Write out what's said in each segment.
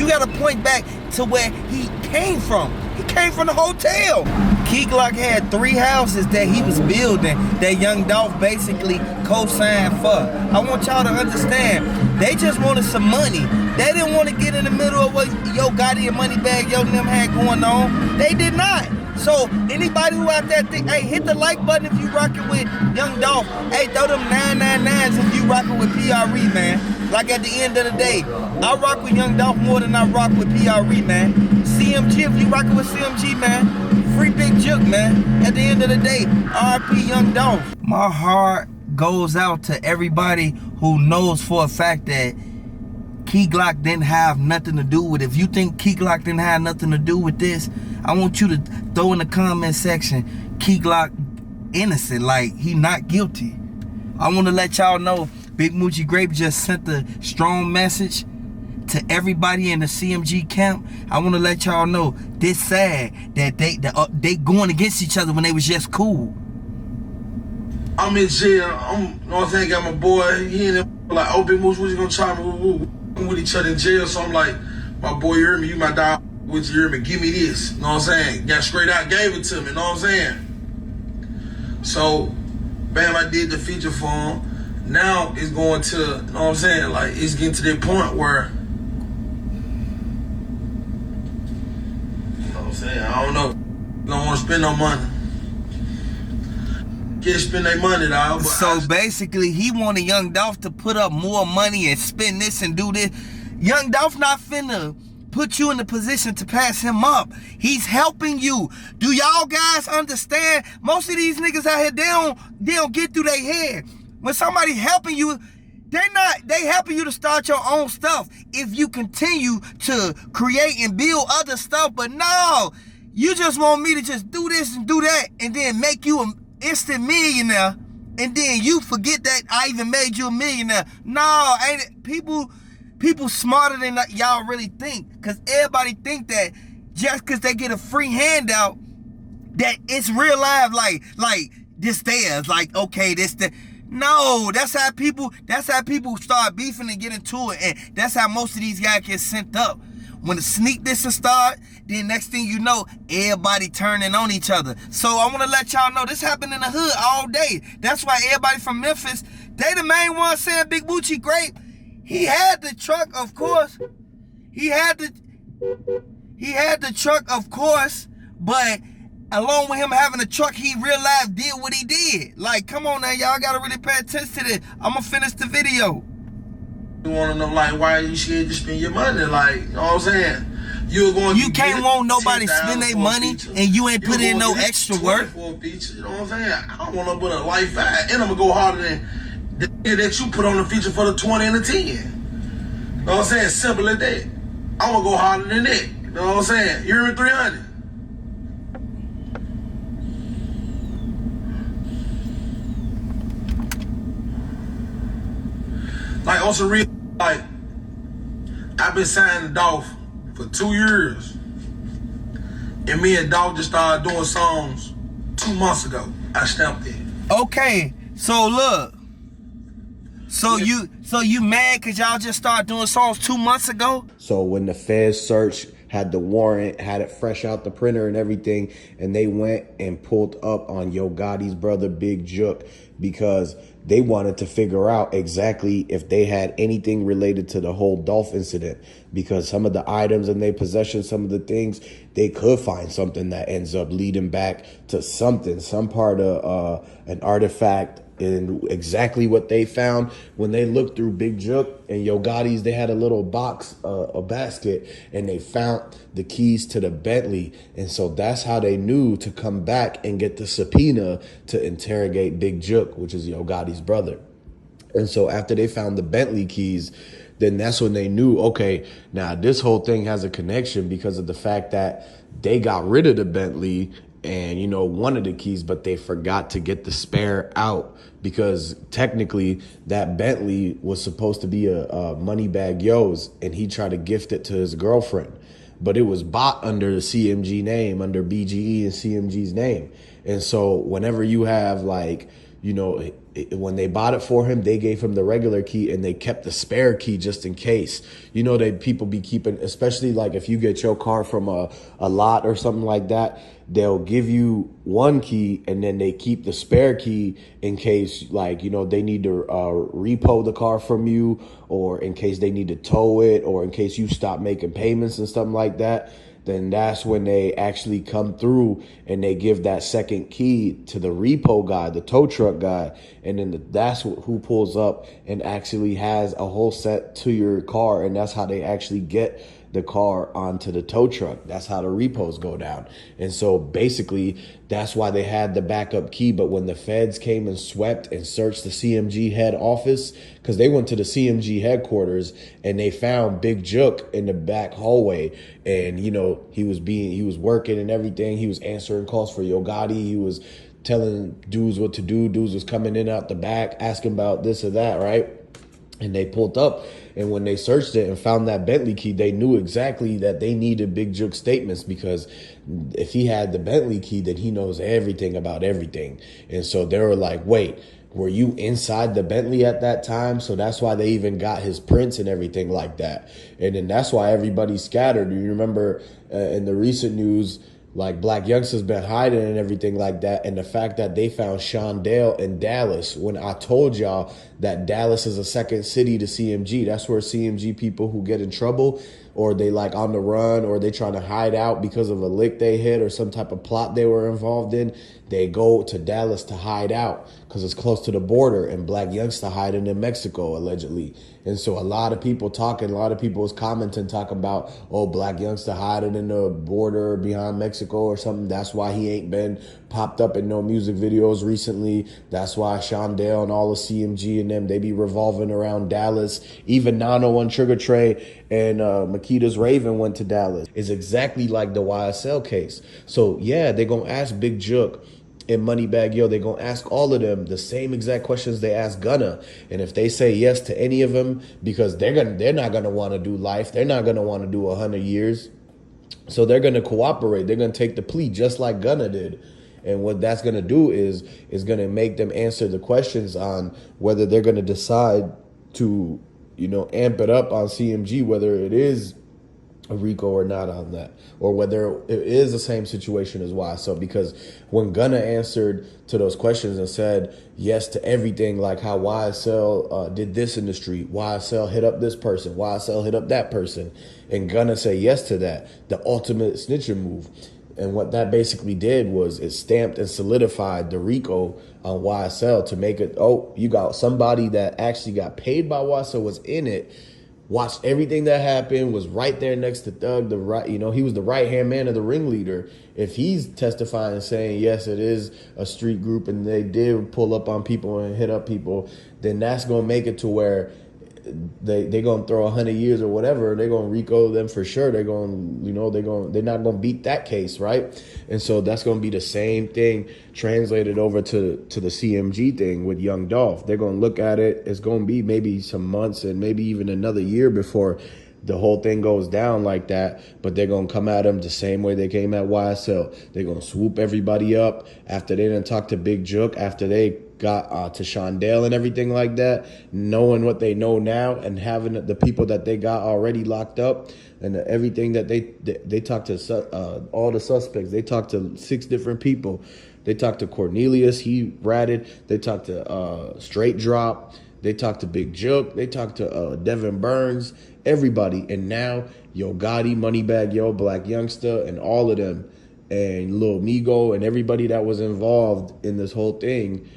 You gotta point back to where he came from. He came from the hotel. Key Glock had 3 houses that he was building that Young Dolph basically co-signed for. I want y'all to understand, they just wanted some money. They didn't want to get in the middle of what Yo Gotti and Moneybagg, Yo and them had going on. They did not. So anybody who out there think, hey, hit the like button if you rocking with Young Dolph. Hey, throw them 999s if you rocking with PRE, man. Like at the end of the day, I rock with Young Dolph more than I rock with PRE, man. CMG, if you rocking with CMG, man, free Big Juke, man. At the end of the day, RP Young Dolph. My heart goes out to everybody who knows for a fact that Key Glock didn't have nothing to do with it. If you think Key Glock didn't have nothing to do with this, I want you to throw in the comment section, Key Glock innocent, like he not guilty. I want to let y'all know Big Moochie Grape just sent a strong message to everybody in the CMG camp. I want to let y'all know this sad that they going against each other when they was just cool. I'm in jail. You know what I'm saying? Got my boy. He in there like, oh, Big Mooch, what you gonna try me? With each other in jail. So I'm like, my boy, you hear me? You my dog. What you hear me? Give me this. You know what I'm saying? Got straight out, gave it to me. You know what I'm saying? So, bam, I did the feature for him. Now it's going to, you know what I'm saying? Like, it's getting to that point where, you know what I'm saying? I don't know. Don't want to spend no money. Can't spend their money, dog. So basically, he wanted Young Dolph to put up more money and spend this and do this. Young Dolph not finna put you in the position to pass him up. He's helping you. Do y'all guys understand? Most of these niggas out here, they don't get through their head. When somebody helping you, they helping you to start your own stuff. If you continue to create and build other stuff, but no, you just want me to just do this and do that and then make you an instant millionaire, and then you forget that I even made you a millionaire. No, ain't it? People smarter than y'all really think, because everybody think that just because they get a free handout that it's real life, like this theirs, like okay, this the. No, that's how people start beefing and get into it, and that's how most of these guys get sent up. When the sneak this and start, then next thing you know, everybody turning on each other. So I want to let y'all know this happened in the hood all day. That's why everybody from Memphis, they the main ones saying Big Moochie Grape. He had the truck, of course. He had the truck, of course, but along with him having a truck, he real life did what he did. Like, come on now, y'all gotta really pay attention to this. I'm gonna finish the video. You want to know, like, why you scared to spend your money? Like, you know what I'm saying? You can't want nobody spend their money and you ain't put in no extra work. For a feature, you know what I'm saying? I don't want to put a life five, and I'm going to go harder than the that you put on the feature for the 20 and the 10. You know what I'm saying? Simple as that. I'm going to go harder than that. You know what I'm saying? You're in 300. Like, on some real, like, I've been signing Dolph for 2 years. And me and Dolph just started doing songs 2 months ago. I stamped it. Okay, so look. So you mad because y'all just started doing songs 2 months ago? So when the feds searched, had the warrant, had it fresh out the printer and everything, and they went and pulled up on Yo Gotti's brother, Big Juke, because they wanted to figure out exactly if they had anything related to the whole Dolph incident, because some of the items in their possession, some of the things, they could find something that ends up leading back to something, some part of an artifact. And exactly what they found when they looked through Big Juke and Yo Gotti's, they had a little box, a basket, and they found the keys to the Bentley. And so that's how they knew to come back and get the subpoena to interrogate Big Juke, which is Yo Gotti's brother. And so after they found the Bentley keys, then that's when they knew, okay, now this whole thing has a connection because of the fact that they got rid of the Bentley and, you know, one of the keys, but they forgot to get the spare out, because technically that Bentley was supposed to be a Moneybagg Yo's, and he tried to gift it to his girlfriend, but it was bought under the CMG name, under BGE and CMG's name. And so whenever you have, like, you know, when they bought it for him, they gave him the regular key and they kept the spare key just in case. You know, that people be keeping, especially like if you get your car from a lot or something like that, they'll give you one key and then they keep the spare key in case, like, you know, they need to repo the car from you, or in case they need to tow it, or in case you stop making payments and something like that. Then that's when they actually come through and they give that second key to the repo guy, the tow truck guy. And then that's who pulls up and actually has a whole set to your car. And that's how they actually get the car onto the tow truck. That's how the repos go down. And so basically that's why they had the backup key. But when the feds came and swept and searched the CMG head office, because they went to the CMG headquarters and they found Big Jook in the back hallway. And, you know, he was working and everything. He was answering calls for Yo Gotti. He was telling dudes what to do. Dudes was coming in out the back, asking about this or that, right? And they pulled up, and when they searched it and found that Bentley key, they knew exactly that they needed Big Jook's statements, because if he had the Bentley key, then he knows everything about everything. And so they were like, wait, were you inside the Bentley at that time? So that's why they even got his prints and everything like that. And then that's why everybody scattered. You remember in the recent news, like Blac Youngsta's been hiding and everything like that. And the fact that they found Shondell in Dallas, when I told y'all that Dallas is a second city to CMG, that's where CMG people who get in trouble, or they like on the run, or they trying to hide out because of a lick they hit or some type of plot they were involved in, they go to Dallas to hide out because it's close to the border. And Blac Youngsta hiding in Mexico, allegedly. And so a lot of people was commenting, talking about, oh, Blac Youngsta hiding in the border behind Mexico or something. That's why he ain't been popped up in no music videos recently. That's why Shondell and all the CMG and them, they be revolving around Dallas. Even 901 Trigger Trey and Makita's Raven went to Dallas. It's exactly like the YSL case. So yeah, they're going to ask Big Jook and Moneybagg Yo, they're going to ask all of them the same exact questions they ask Gunna. And if they say yes to any of them, because they're not going to want to do life, they're not going to want to do 100 years. So they're going to cooperate. They're going to take the plea just like Gunna did. And what that's going to do is going to make them answer the questions on whether they're going to decide to, you know, amp it up on CMG, whether it is a Rico or not on that, or whether it is the same situation as YSL. Because when Gunna answered to those questions and said yes to everything, like how YSL did this in the street, YSL hit up this person, YSL hit up that person, and Gunna say yes to that, the ultimate snitching move. And what that basically did was it stamped and solidified the Rico on YSL to make it, oh, you got somebody that actually got paid by YSL, was in it, watched everything that happened, was right there next to Thug, he was the right-hand man of the ringleader. If he's testifying and saying, yes, it is a street group and they did pull up on people and hit up people, then that's going to make it to where they're going to throw 100 years or whatever. They're going to Rico them for sure. They're not going to beat that case, right? And so that's going to be the same thing translated over to the CMG thing with Young Dolph. They're going to look at it. It's going to be maybe some months and maybe even another year before the whole thing goes down like that, but they're going to come at him the same way they came at YSL. They're going to swoop everybody up after they didn't talk to Big Jook, after they got to Shondell and everything like that, knowing what they know now and having the people that they got already locked up and everything that they talked to all the suspects. They talked to 6 different people. They talked to Cornelius, he ratted. They talked to Straight Drop. They talked to Big Jook. They talked to Devin Burns, everybody. And now Yo Gotti, Moneybagg Yo, Blac Youngsta, and all of them, and Lil Migo and everybody that was involved in this whole thing,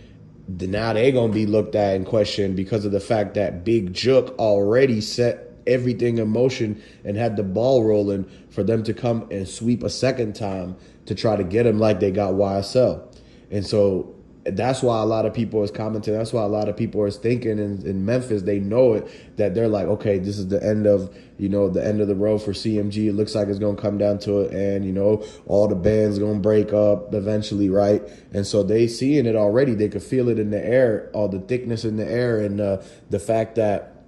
now they're going to be looked at and questioned because of the fact that Big Jook already set everything in motion and had the ball rolling for them to come and sweep a second time to try to get him like they got YSL. And so that's why a lot of people is commenting. That's why a lot of people are thinking in Memphis, they know it, that they're like, okay, this is the end of the road for CMG. It looks like it's going to come down to it. And, all the bands going to break up eventually, right? And so they seeing it already. They could feel it in the air, all the thickness in the air, and the fact that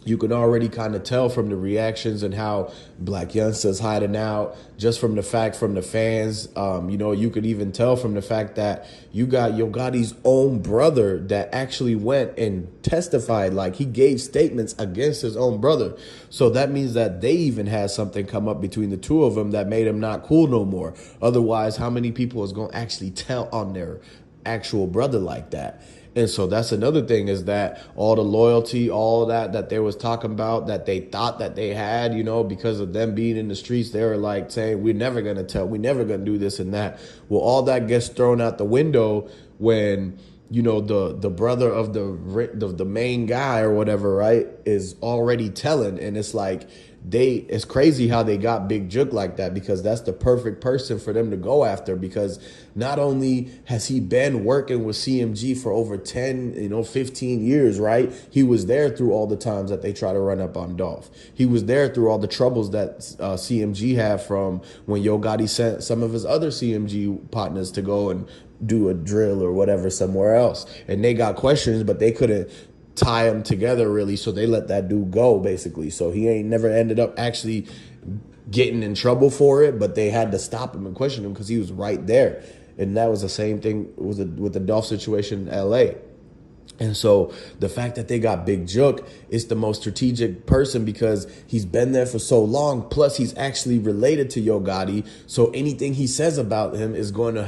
you can already kind of tell from the reactions and how Blac Youngsta's hiding out, just from the fans. You could even tell from the fact that you got Yo Gotti's own brother that actually went and testified, like he gave statements against his own brother. So that means that they even had something come up between the two of them that made him not cool no more. Otherwise, how many people is going to actually tell on their actual brother like that? And so that's another thing, is that all the loyalty, all that they was talking about, that they thought that they had, because of them being in the streets, they were like saying, we're never going to tell, we're never going to do this and that. Well, all that gets thrown out the window when, the brother of the main guy or whatever, right, is already telling. And it's like, it's crazy how they got Big Jook like that, because that's the perfect person for them to go after, because not only has he been working with CMG for over 10, 15 years, right? He was there through all the times that they try to run up on Dolph. He was there through all the troubles that CMG had from when Yo Gotti sent some of his other CMG partners to go and do a drill or whatever somewhere else. And they got questions, but they couldn't tie them together really, so they let that dude go basically. So he ain't never ended up actually getting in trouble for it, but they had to stop him and question him because he was right there. And that was the same thing with the Dolph situation in LA. And so the fact that they got Big Jook is the most strategic person, because he's been there for so long. Plus, he's actually related to Yo Gotti. So anything he says about him is going to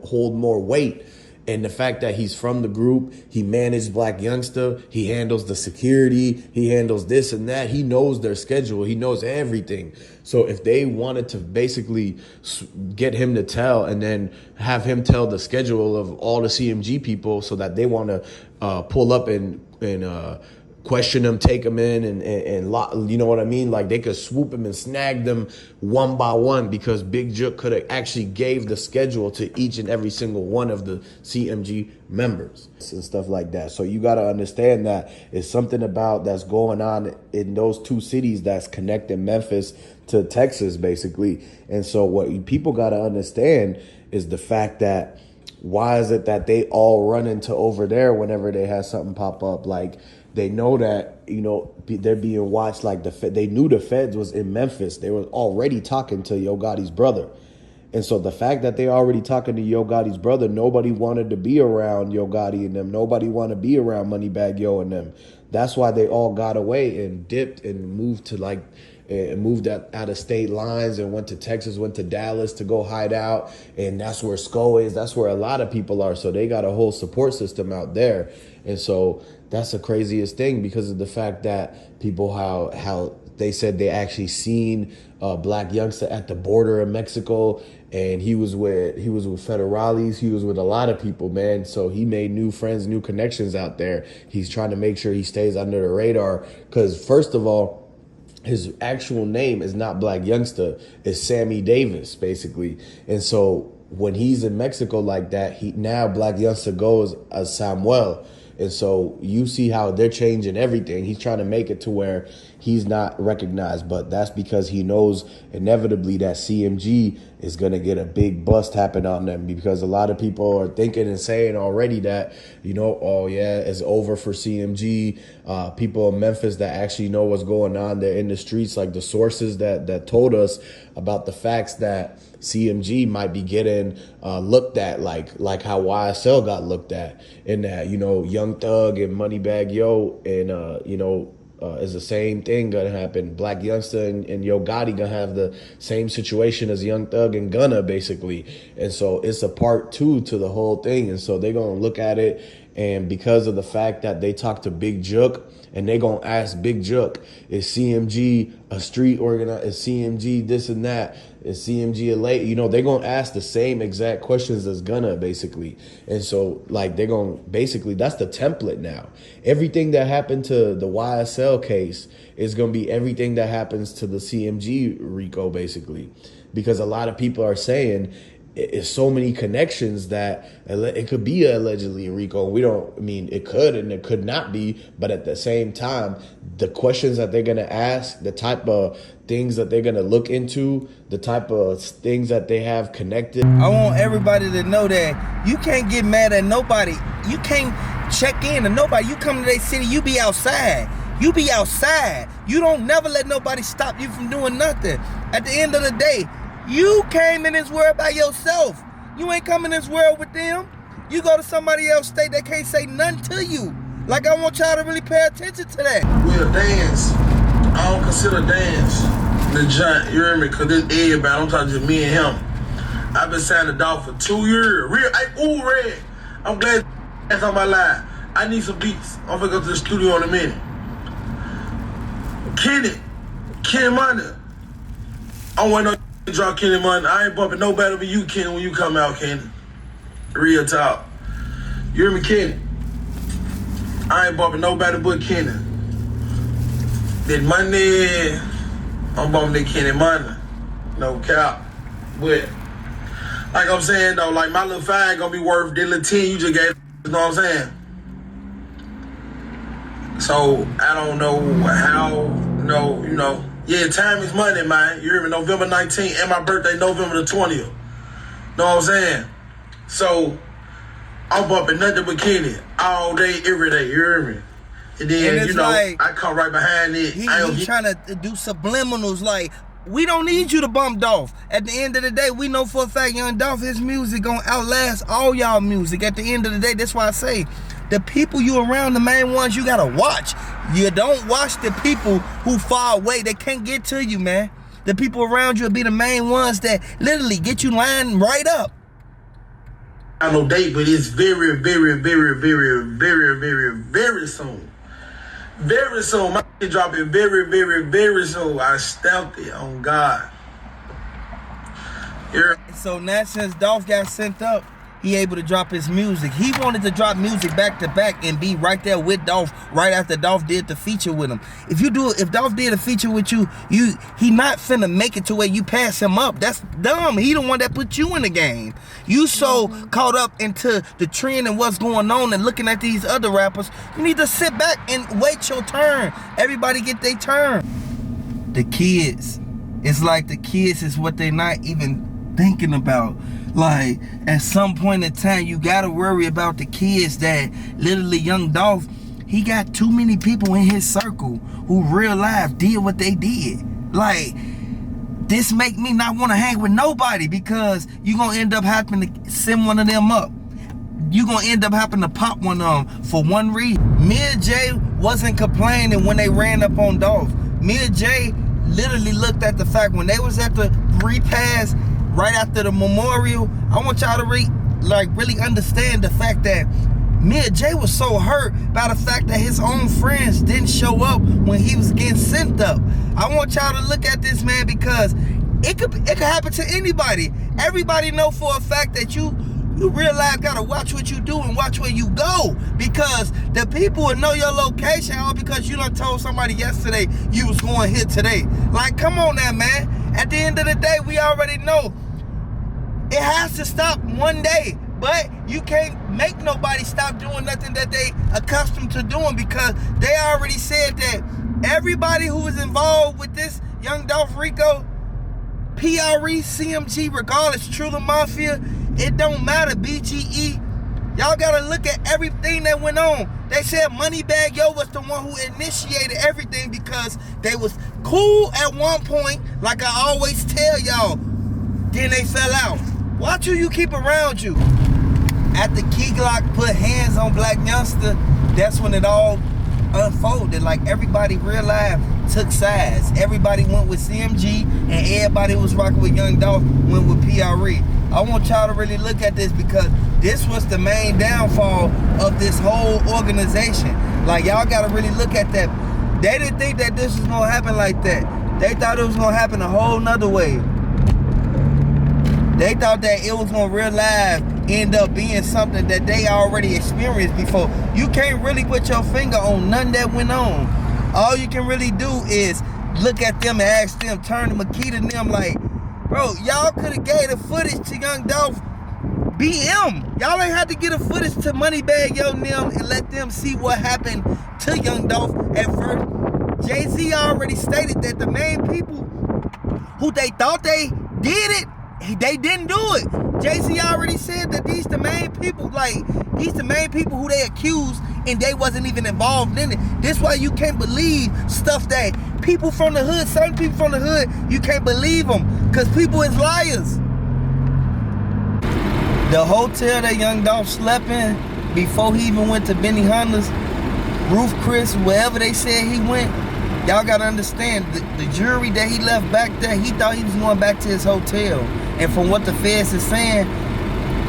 hold more weight. And the fact that he's from the group, he managed Blac Youngsta, he handles the security, he handles this and that. He knows their schedule. He knows everything. So if they wanted to basically get him to tell and then have him tell the schedule of all the CMG people so that they want to pull up and question them, take them in and lock, you know what I mean? Like they could swoop them and snag them one by one, because Big Jook could have actually gave the schedule to each and every single one of the CMG members and stuff like that. So you got to understand that it's something about that's going on in those two cities that's connecting Memphis to Texas basically. And so what people got to understand is the fact that why is it that they all run into over there whenever they have something pop up? Like, they know that, they're being watched. Like they knew the feds was in Memphis. They were already talking to Yo Gotti's brother. And so the fact that they already talking to Yo Gotti's brother, nobody wanted to be around Yo Gotti and them. Nobody wanted to be around Moneybagg Yo and them. That's why they all got away and dipped and moved to moved out of state lines and went to Texas, went to Dallas to go hide out. And that's where Sko is. That's where a lot of people are. So they got a whole support system out there. And so that's the craziest thing, because of the fact that people, how they said they actually seen Blac Youngsta at the border of Mexico, and he was with federales. He was with a lot of people, man. So he made new friends, new connections out there. He's trying to make sure he stays under the radar, because first of all, his actual name is not Blac Youngsta, it's Sammy Davis, basically. And so when he's in Mexico like that, now Blac Youngsta goes as Samuel. And so you see how they're changing everything. He's trying to make it to where he's not recognized, but that's because he knows inevitably that CMG is going to get a big bust happen on them, because a lot of people are thinking and saying already that, oh yeah, it's over for CMG. People in Memphis that actually know what's going on, they're in the streets, like the sources that told us about the facts that CMG might be getting looked at like how YSL got looked at, and that, Young Thug and Moneybagg Yo and, is the same thing gonna happen. Blac Youngsta and Yo Gotti gonna have the same situation as Young Thug and Gunna, basically. And so it's a part two to the whole thing. And so they're gonna look at it, and because of the fact that they talked to Big Jook, and they gonna ask Big Jook, is CMG a street organizer? Is CMG this and that? Is CMG a late? They're gonna ask the same exact questions as Gunna, basically. And so they're gonna basically, that's the template now. Everything that happened to the YSL case is gonna be everything that happens to the CMG Rico, basically. Because a lot of people are saying it's so many connections that it could be allegedly Rico. It could and it could not be, but at the same time, the questions that they're going to ask, the type of things that they're going to look into, the type of things that they have connected. I want everybody to know that you can't get mad at nobody. You can't check in to nobody. You come to their city, you be outside. You be outside. You don't never let nobody stop you from doing nothing. At the end of the day, you came in this world by yourself. You ain't coming in this world with them. You go to somebody else's state, they can't say nothing to you. Like, I want y'all to really pay attention to that. We'll dance. I don't consider dance the giant, you hear me? Cause it's everybody, I'm talking just me and him. I've been signing Dolph for 2 years. Red. I'm glad that's on my line. I need some beats. I'm gonna go to the studio in a minute. Kenny Money. I don't want no to drop Kenny Money. I ain't bumping no better than you, Kenny, when you come out, Kenny. Real talk. You hear me, Kenny? I ain't bumping no better but Kenny. That money, I'm bumping that Kenny Money. No cap. But, like I'm saying though, like my little 5 gonna be worth that little 10 you just gave, you know what I'm saying? So, I don't know how, you know. Yeah, time is money, man. You hear me? November 19th and my birthday, November the 20th. Know what I'm saying? So, I'm bumping nothing but Kenny all day, every day. You hear me? And then, you know, like, I come right behind it. He trying to do subliminals like, we don't need you to bump Dolph. At the end of the day, we know for a fact Young Dolph, his music gonna outlast all y'all music. At the end of the day, that's why I say, the people you around, the main ones you gotta watch. You don't watch the people who far away. They can't get to you, man. The people around you will be the main ones that literally get you lined right up. I know date, but it's very, very, very, very, very, very, very soon. Very soon. My shit dropping very, very, very soon. I stamped it on God. So now since Dolph got sent up, he able to drop his music. He wanted to drop music back to back and be right there with Dolph right after Dolph did the feature with him. If Dolph did a feature with you, he not finna make it to where you pass him up. That's dumb. He the one that put you in the game. You so caught up into the trend and what's going on and looking at these other rappers, you need to sit back and wait your turn. Everybody get their turn. The kids, it's like the kids is what they not even thinking about. Like, at some point in time, you gotta worry about the kids that literally Young Dolph, he got too many people in his circle who real life did what they did. Like, this make me not want to hang with nobody because you gonna end up having to send one of them up. You gonna end up having to pop one of them for one reason. Me and Jay wasn't complaining when they ran up on Dolph. Me and Jay literally looked at the fact when they was at the repass right after the memorial. I want y'all to really understand the fact that me and Jay was so hurt by the fact that his own friends didn't show up when he was getting sent up. I want y'all to look at this, man, because it could happen to anybody. Everybody know for a fact that you real life gotta watch what you do and watch where you go, because the people will know your location all because you done told somebody yesterday you was going here today. Like, come on now, man. At the end of the day, we already know it has to stop one day, but you can't make nobody stop doing nothing that they accustomed to doing, because they already said that everybody who was involved with this Young Dolph, Rico, PRE, CMG, regardless, True the Mafia, it don't matter, BGE. Y'all gotta look at everything that went on. They said Moneybagg was the one who initiated everything because they was cool at one point, like I always tell y'all. Then they fell out. Watch who you keep around you. After Key Glock put hands on Blac Youngsta, that's when it all unfolded. Like, everybody real life took sides. Everybody went with CMG and everybody who was rocking with Young Dolph went with PRE. I want y'all to really look at this because this was the main downfall of this whole organization. Like, y'all gotta really look at that. They didn't think that this was gonna happen like that. They thought it was gonna happen a whole nother way. They thought that it was gonna real life end up being something that they already experienced before. You can't really put your finger on nothing that went on. All you can really do is look at them and ask them, turn the key to them like, bro, y'all could have gave the footage to Young Dolph BM. Y'all ain't had to get a footage to Moneybagg them and let them see what happened to Young Dolph at first. Jay-Z already stated that the main people who they thought they did it They didn't do it. Jay-Z already said that these the main people, who they accused, and they wasn't even involved in it. This why you can't believe stuff that people from the hood, certain people from the hood, you can't believe them, because people is liars. The hotel that Young Dolph slept in before he even went to Benny Hunter's, Roof Chris, wherever they said he went, y'all gotta understand, the jury that he left back there, he thought he was going back to his hotel. And from what the feds is saying,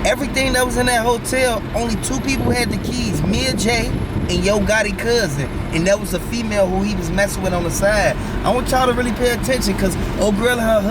everything that was in that hotel, only 2 people had the keys, Mia J and Yo Gotti cousin. And that was a female who he was messing with on the side. I want y'all to really pay attention, because old girl and her